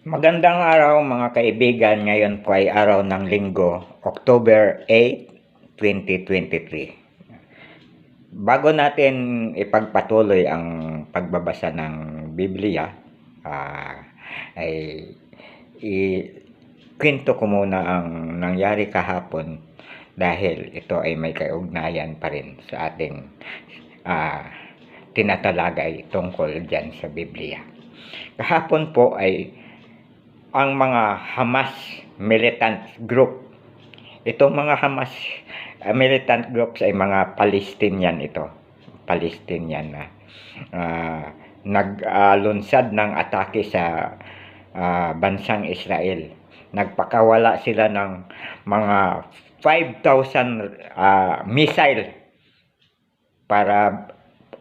Magandang araw mga kaibigan, ngayon po ay araw ng Linggo, October 8, 2023. Bago natin ipagpatuloy ang pagbabasa ng Biblia, ay ikwento ko muna ang nangyari kahapon dahil ito ay may kaugnayan pa rin sa ating tinatalagay tungkol dyan sa Biblia. Kahapon po ay ang mga Hamas militant group. Itong mga Hamas militant groups ay mga Palestinian ito. Palestinian na naglunsad ng atake sa bansang Israel. Nagpakawala sila ng mga 5,000 missile para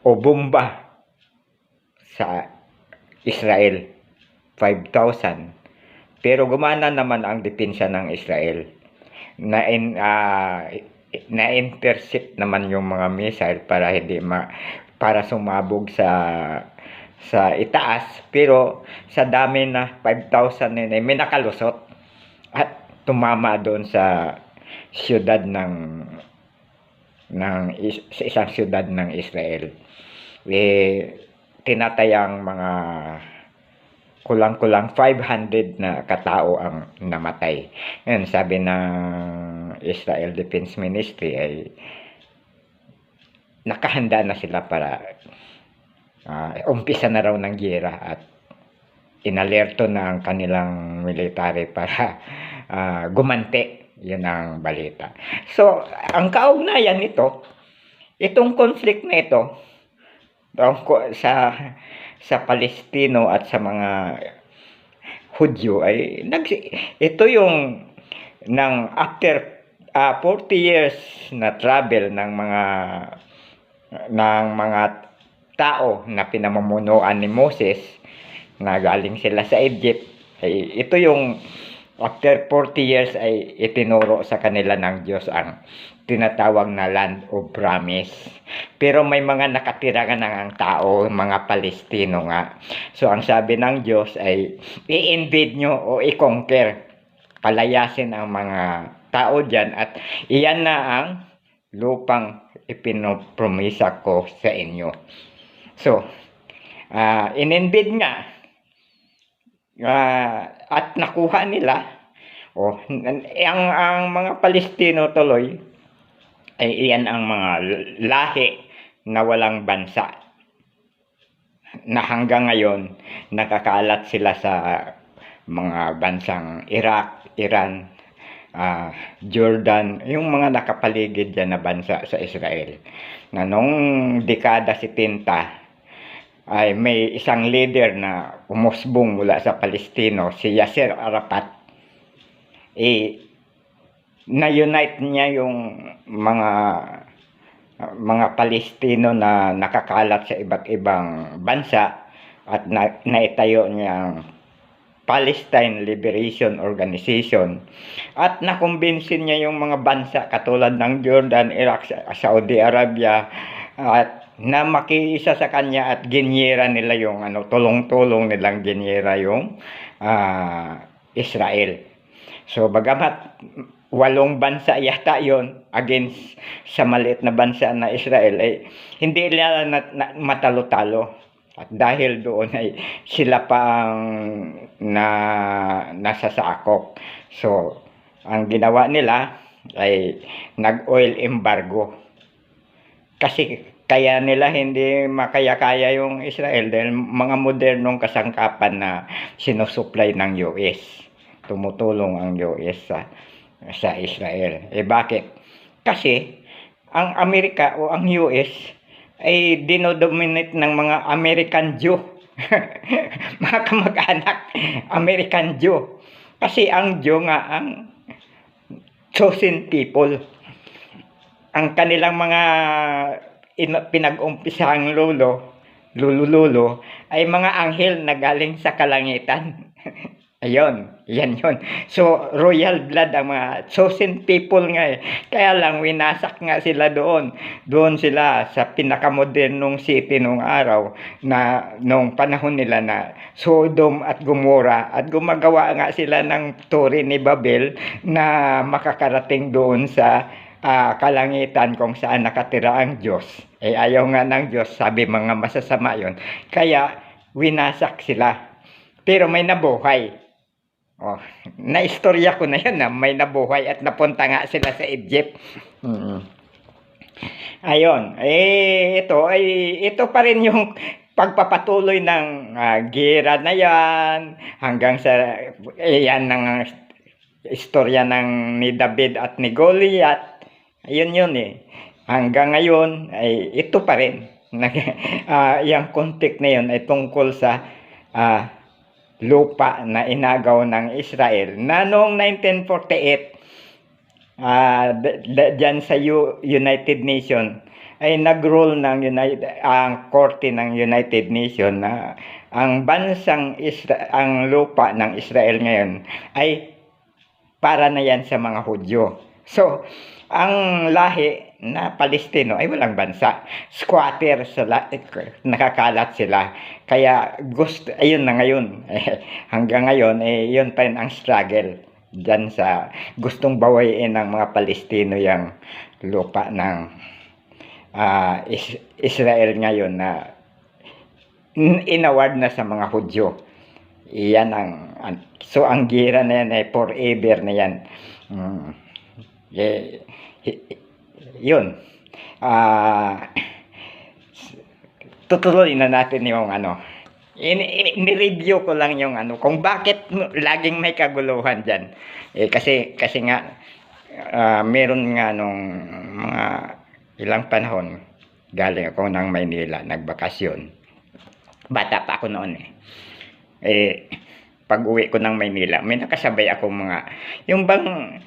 o bomba sa Israel. 5,000. Pero gumana naman ang depensa ng Israel. Na-intercept naman yung mga missile para para sumabog sa itaas, pero sa dami na 5,000 may nakalusot at tumama doon sa siyudad sa isang siyudad ng Israel. Tinatayang mga kulang-kulang 500 na katao ang namatay. Ngayon, sabi ng Israel Defense Ministry ay nakahanda na sila para umpisa na raw ng giyera at inalerto na ang kanilang military para gumante. Yun ang balita. So, ang kaugnayan nito, itong conflict na ito, sa Palestino at sa mga Hudyo ay ito yung after 40 years na travel ng mga tao na pinamumunuan ni Moses na galing sila sa Egypt, ay ito yung after 40 years ay itinuro sa kanila ng Diyos ang tinatawag na land of promise. Pero may mga nakatira ng tao, mga Palestino nga. So ang sabi ng Diyos ay i-invade nyo o i-conquer. Palayasin ang mga tao dyan at iyan na ang lupang ipinopromisa ko sa inyo. So, in-invade nga at nakuha nila. Ang mga Palestino tuloy ay iyan ang mga lahi na walang bansa na hanggang ngayon nakakalat sila sa mga bansang Iraq, Iran, Jordan, yung mga nakapaligid dyan na bansa sa Israel. Na nung dekada 70 ay may isang leader na umusbong mula sa Palestino, si Yasser Arafat. Na-unite niya yung mga Palestino na nakakalat sa iba't ibang bansa at naitayo niya ang Palestine Liberation Organization at nakumbinsin niya yung mga bansa katulad ng Jordan, Iraq, Saudi Arabia at na makiisa sa kanya at ginyera nila yung tulong-tulong nilang ginyera yung Israel. So bagamat 8 bansa yata yon against sa maliit na bansa na Israel, ay hindi nila matalo-talo. At dahil doon ay sila pa ang nasasakop. So ang ginawa nila ay nag-oil embargo. Kasi kaya nila hindi makaya-kaya yung Israel dahil mga modernong kasangkapan na sinusupply ng US. Tumutulong ang US sa Israel. Bakit? Kasi ang Amerika o ang US ay dinodominate ng mga American Jew. Mga kamag-anak, American Jew. Kasi ang Jew nga ang chosen people. Ang kanilang mga pinag-umpisang lolo ay mga anghel na galing sa kalangitan. Ayun, yan yun. So, royal blood ang mga chosen people nga eh. Kaya lang, winasak nga sila doon. Doon sila sa pinakamodernong city nung araw na nung panahon nila na Sodom at Gomorrah at gumagawa nga sila ng tore ni Babel na makakarating doon sa kalangitan kung saan nakatira ang Diyos. Eh ayaw nga ng Diyos, sabi mga masasama yon. Kaya winasak sila. Pero may nabuhay. Oh, naistorya ko na yun na may nabuhay at napunta nga sila sa Egypt. Mm. Ayun, ito pa rin yung pagpapatuloy ng gera na yan hanggang sa yan ng istorya ng ni David at ni Goliath. Ayun yun eh. Hanggang ngayon ay ito pa rin. Yung context na yun ay tungkol sa lupa na inagaw ng Israel na noong 1948 dyan sa United Nations ay nag-rule ng ang korte ng United Nations na ang ang lupa ng Israel ngayon ay para na yan sa mga Hudyo. So, ang lahi na Palestino ay walang bansa. Squatter nakakalat sila. Kaya ayun na ngayon. Hanggang ngayon, yun pa rin ang struggle dyan sa gustong bawayin ng mga Palestino yung lupa ng Israel ngayon na inaward na sa mga Hudyo. Iyan so ang gira na yan ay forever na yan. Yun. Tutuloy na natin yung ni-review ko lang yung kung bakit laging may kaguluhan dyan. Kasi nga meron nga nung mga ilang panahon galing ako ng Maynila, nagbakasyon. Bata pa ako noon pag uwi ko ng Maynila, may nakasabay ako yung bang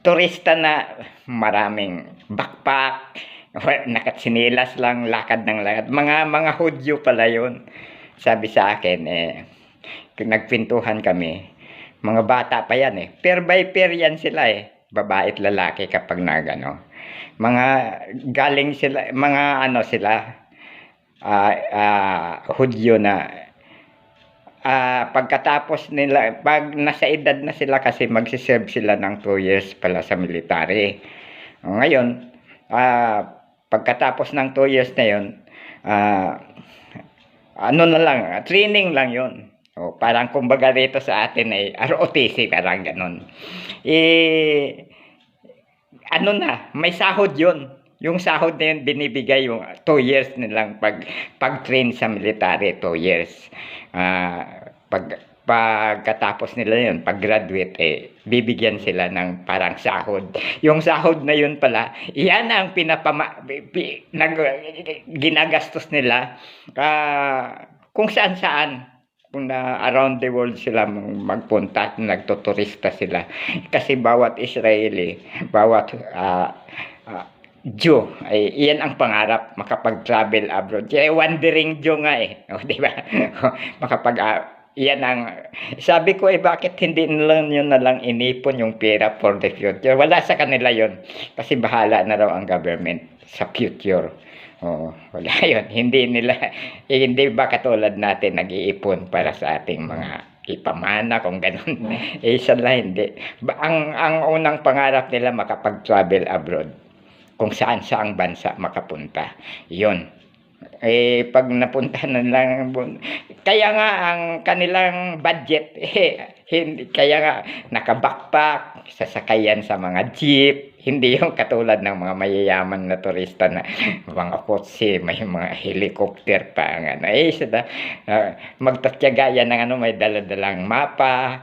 turista na maraming backpack, nakatsinilas lang, lakad ng lakad. Mga Hudyo pala yun. Sabi sa akin, nagpintuhan kami. Mga bata pa yan Pair by pair yan sila babae at lalaki kapag mga galing sila, mga Hudyo na pagkatapos nila, pag nasa edad na sila kasi magsiserve sila ng 2 years pala sa military. Ngayon, pagkatapos ng 2 years na yun, na lang, training lang yun. Parang kumbaga rito sa atin ay ROTC, parang ganun. May sahod yun. Yung sahod na yun, binibigay yung 2 years nilang pag-train sa military, 2 years. Pagkatapos nila yun, pag-graduate, bibigyan sila ng parang sahod. Yung sahod na yun pala, yan ang ginagastos nila kung saan-saan. Kung around the world sila magpunta, nagtuturista sila. Kasi bawat Israeli, bawat Jew, iyan ang pangarap, makapag-travel abroad. Kaya wandering Jew nga di ba? Iyan ang, sabi ko bakit hindi nila yun na lang inipon yung pera for the future? Wala sa kanila yun. Kasi bahala na raw ang government sa future. Wala yun. Hindi ba katulad natin nag-iipon para sa ating mga ipamana kung ganun. Isa lang hindi. Ang unang pangarap nila makapag-travel abroad. Kung saan-saang bansa makapunta. Yun. Pag napunta na lang, kaya nga ang kanilang budget, kaya nga naka-backpack, sasakayan sa mga jeep, hindi yung katulad ng mga mayayaman na turista na mga kotse, may mga helicopter pa. Magtatyaga yan ng may daladalang mapa,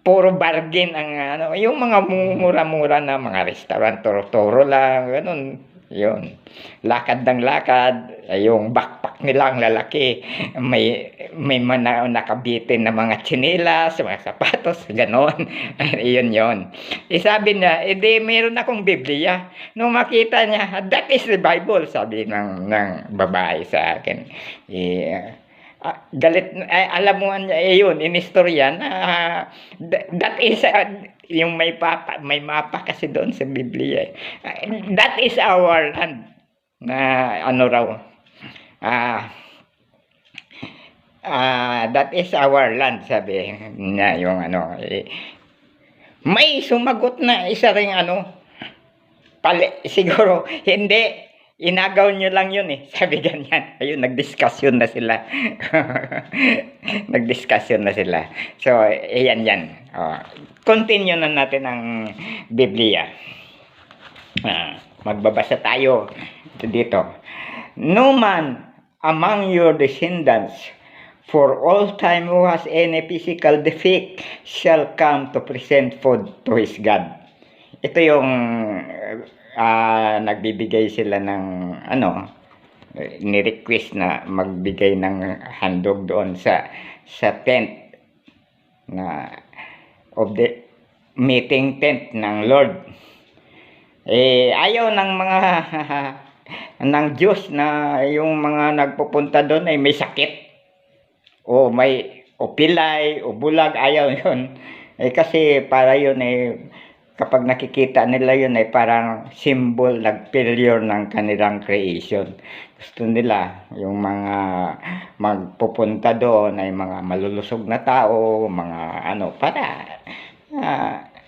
puro bargain ang yung mga mura-mura na mga restaurant, toro-toro lang, ganun. Yun, lakad ng lakad, yung backpack nilang lalaki, may nakabitin na mga tsinelas, mga sapatos, ganon. Yun. Sabi niya, meron akong Biblia. Nung makita niya, that is the Bible, sabi ng babae sa akin. galit, alam mo yun, inistorya na that is yung may mapa kasi doon sa Biblia. That is our land na ano raw. That is our land, sabi niya yung ano. May sumagot na isa ring ano, siguro, hindi, inagaw nyo lang yun eh. Sabi ganyan. Ayun, nagdiskusyon na sila. Nagdiskusyon na sila. So, ayan yan. Continue na natin ang Biblia. Magbabasa tayo dito. No man among your descendants for all time who has any physical defect shall come to present food to his God. Ito yung nagbibigay sila ng ano, ni-request na magbigay ng handog doon sa tent na of the meeting tent ng Lord. Ayaw ng mga ng Diyos na yung mga nagpupunta doon ay may sakit o may pilay o bulag, ayaw yun. Kasi para yun kapag nakikita nila yun ay parang symbol ng failure ng kanilang creation. Gusto nila yung mga magpupunta doon ay mga malulusog na tao, mga ano, para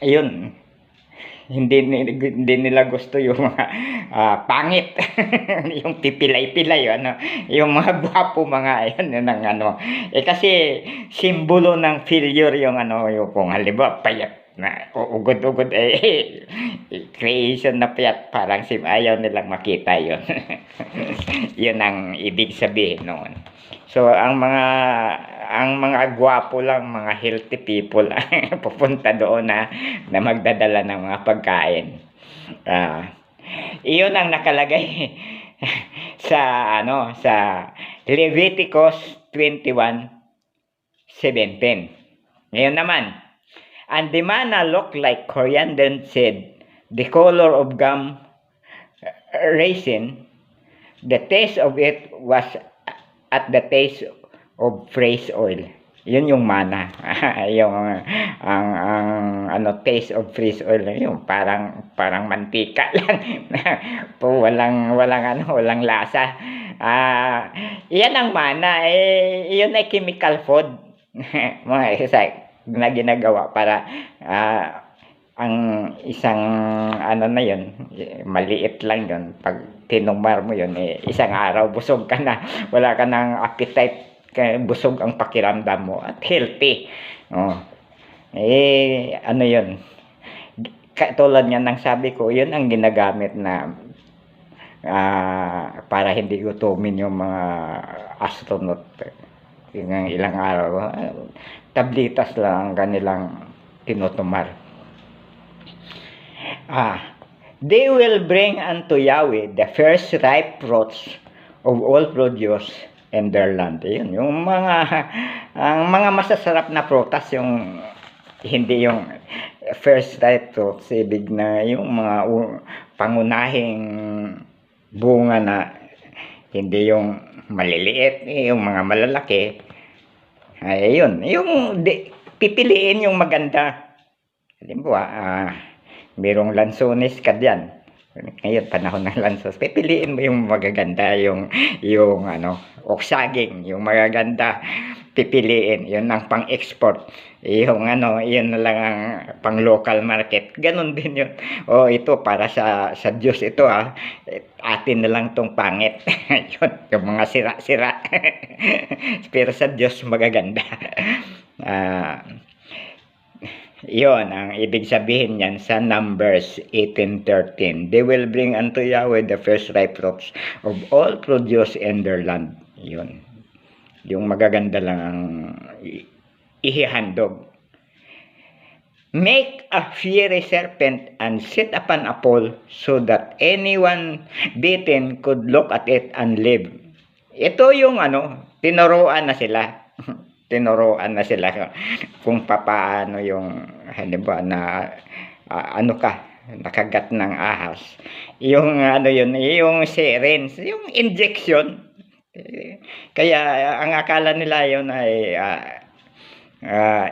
ayun, hindi nila gusto yung mga pangit. Yung pipilay-pilay, ano, yung mga gwapo, mga ayan ng ano. Kasi simbolo ng failure yung ano, yung kung halimbawa payat na ugod-ugod creation na payat, parang ayaw nilang makita yun. Yun ang ibig sabihin noon. So ang mga gwapo lang, mga healthy people pupunta doon na magdadala ng mga pagkain. Iyon ang nakalagay sa Leviticus 21:17. Ngayon naman, and the manna looked like coriander seed, the color of gum raisin. The taste of it was at the taste of fresh oil. Yun yung manna. Yung ang taste of fresh oil, yung parang mantika lang. walang lasa. Yan ang manna. Yun ay chemical food. Mga exercise na ginagawa para ang isang ano na yun, maliit lang yun. Pag tinumbar mo yun, isang araw busog ka na, wala ka ng appetite, busog ang pakiramdam mo at healthy. Ano yun, katulad niya ng sabi ko, yun ang ginagamit na para hindi gutumin yung mga astronaut. Yung ilang araw, tablitas lang ang kanilang tinutumar. They will bring unto Yahweh the first ripe fruits of all produce in their land. Yun, yung ang mga masasarap na prutas, yung hindi yung first ripe fruits, ibig na yung mga pangunahing bunga na hindi yung maliliit, yung mga malalaki. Ayun, yung pipiliin yung maganda. Halimbawa, merong lansones ka diyan. Ngayon panahon ng lansos, pipiliin mo yung magaganda, yung oksaging, yung magaganda, pipiliin. Yun ang pang-export. Yung yun na lang ang pang-local market. Ganon din yun. Ito para sa Diyos ito, atin na lang tong pangit. Yun, yung mga sira-sira. Pero sa Diyos magaganda. Yon ang ibig sabihin niyan sa Numbers 18:13. They will bring unto Yahweh the first ripe fruits of all produce in their land. Yon. Yung magaganda lang ang ihihandog. Make a fiery serpent and sit upon a pole so that anyone bitten could look at it and live. Ito yung tinuruan na sila. Tinuruan na sila kung papaano yung halimbawa na nakagat ng ahas, yung yun, yung syringe, yung injection, Kaya ang akala nila yun ay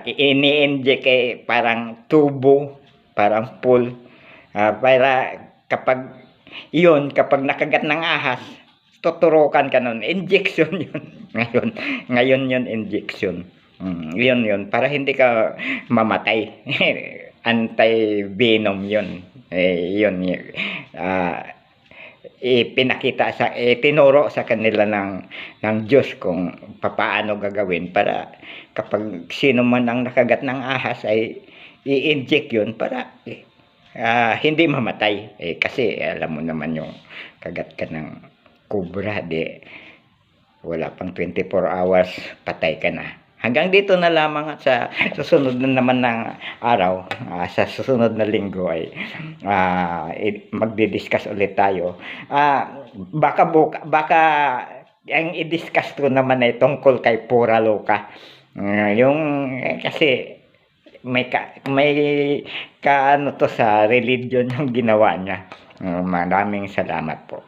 ini-inject parang tubo, parang pool, para kapag nakagat ng ahas, tuturukan ka nun, injection yun. Ngayon yun injection. Yun para hindi ka mamatay. Anti-venom yun. Yun, ah, tinuro sa kanila ng Diyos kung papaano gagawin para kapag sino man ang nakagat ng ahas ay i-inject yun para hindi mamatay. Kasi alam mo naman yung kagat ka ng cobra, wala pang 24 hours, patay ka na. Hanggang dito na lamang at sa susunod na naman ng araw, sa susunod na linggo ay magdi-discuss ulit tayo. Baka ang i-discuss ko naman ay tungkol kay Pura Loka. Kasi may kaano to sa religion yung ginawa niya. Maraming salamat po.